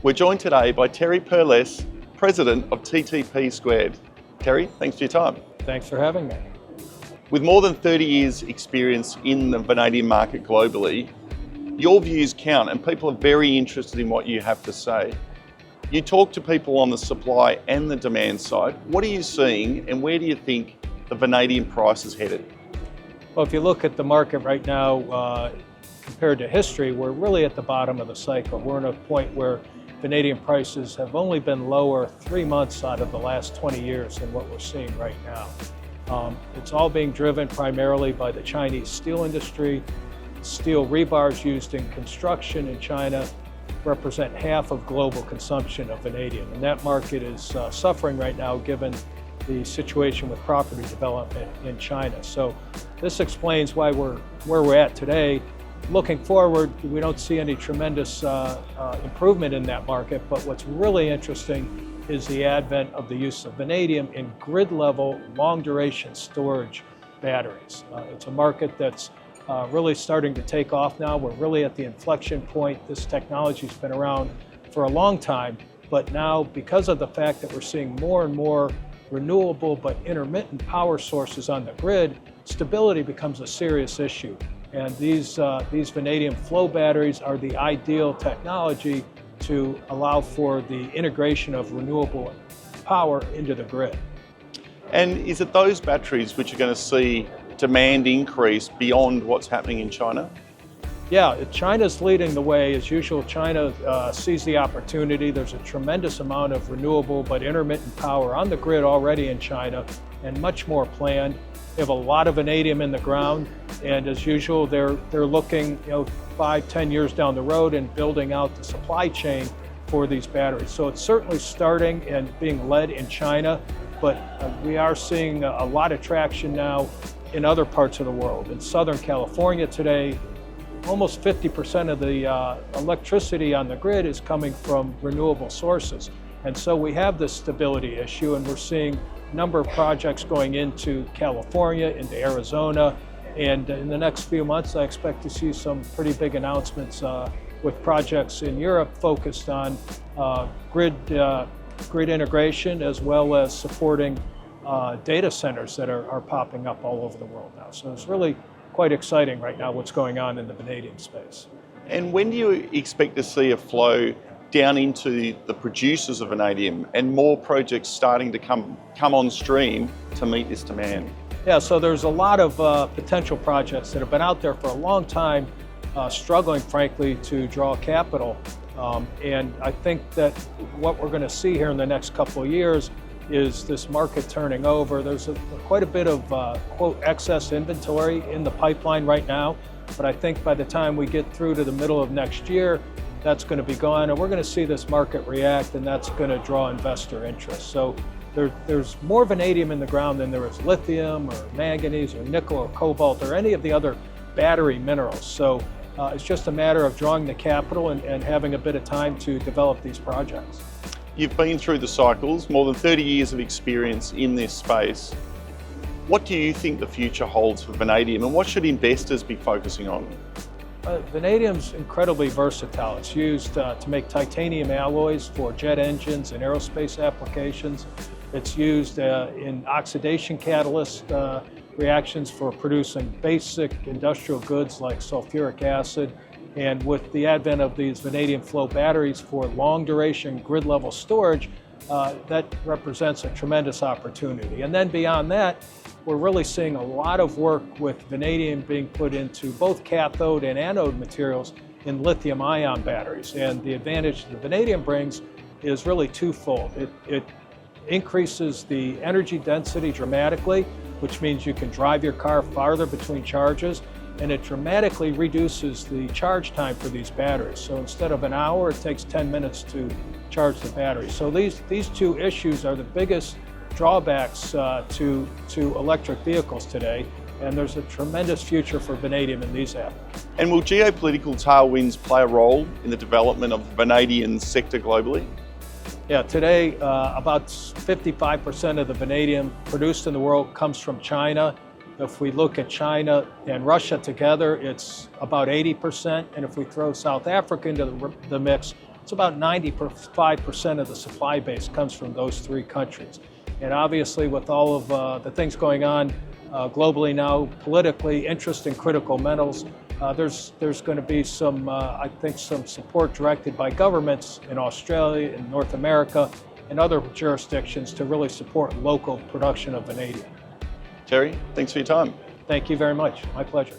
We're joined today by Terry Perles, President of TTP Squared. Terry, thanks for your time. Thanks for having me. With more than 30 years experience in the vanadium market globally, your views count and people are very interested in what you have to say. You talk to people on the supply and the demand side. What are you seeing and where do you think the vanadium price is headed? Well, if you look at the market right now, compared to history, we're really at the bottom of the cycle. We're in a point where vanadium prices have only been lower 3 months out of the last 20 years than what we're seeing right now. It's all being driven primarily by the Chinese steel industry. Steel rebars used in construction in China represent half of global consumption of vanadium, and that market is suffering right now given the situation with property development in China. So this explains why we're where we're at today. Looking forward, we don't see any tremendous improvement in that market, but what's really interesting is the advent of the use of vanadium in grid-level, long-duration storage batteries. It's a market that's really starting to take off now. We're really at the inflection point. This technology's been around for a long time, but now because of the fact that we're seeing more and more renewable but intermittent power sources on the grid, stability becomes a serious issue. And these vanadium flow batteries are the ideal technology to allow for the integration of renewable power into the grid. And is it those batteries which are going to see demand increase beyond what's happening in China? Yeah, China's leading the way. As usual, China sees the opportunity. There's a tremendous amount of renewable but intermittent power on the grid already in China, and much more planned. They have a lot of vanadium in the ground, and as usual, they're looking 5-10 years down the road and building out the supply chain for these batteries. So it's certainly starting and being led in China, but we are seeing a lot of traction now in other parts of the world. In Southern California today, almost 50% of the electricity on the grid is coming from renewable sources. And so we have this stability issue, and we're seeing a number of projects going into California, into Arizona, and in the next few months I expect to see some pretty big announcements with projects in Europe focused on grid integration as well as supporting data centers that are popping up all over the world now. So it's really quite exciting right now what's going on in the vanadium space. And when do you expect to see a flow down into the producers of vanadium and more projects starting to come on stream to meet this demand? Yeah, so there's a lot of potential projects that have been out there for a long time, struggling frankly to draw capital. And I think that what we're going to see here in the next couple of years is this market turning over. There's quite a bit of quote excess inventory in the pipeline right now, but I think by the time we get through to the middle of next year, that's going to be gone, and we're going to see this market react, and that's going to draw investor interest. So there's more vanadium in the ground than there is lithium or manganese or nickel or cobalt or any of the other battery minerals. So it's just a matter of drawing the capital and having a bit of time to develop these projects. You've been through the cycles, more than 30 years of experience in this space. What do you think the future holds for vanadium, and what should investors be focusing on? Vanadium's incredibly versatile. It's used to make titanium alloys for jet engines and aerospace applications. It's used in oxidation catalyst reactions for producing basic industrial goods like sulfuric acid. And with the advent of these vanadium flow batteries for long duration grid level storage, that represents a tremendous opportunity. And then beyond that, we're really seeing a lot of work with vanadium being put into both cathode and anode materials in lithium ion batteries. And the advantage the vanadium brings is really twofold. It increases the energy density dramatically, which means you can drive your car farther between charges, and it dramatically reduces the charge time for these batteries. So instead of an hour, it takes 10 minutes to charge the battery. So these two issues are the biggest drawbacks to electric vehicles today, and there's a tremendous future for vanadium in these apps. And will geopolitical tailwinds play a role in the development of the vanadium sector globally? Yeah, today about 55% of the vanadium produced in the world comes from China. If we look at China and Russia together, it's about 80%, and if we throw South Africa into the mix, it's about 95% of the supply base comes from those three countries. And obviously with all of the things going on globally now, politically, interest in critical metals, there's going to be some, I think, some support directed by governments in Australia, in North America, and other jurisdictions to really support local production of vanadium. Terry, thanks for your time. Thank you very much. My pleasure.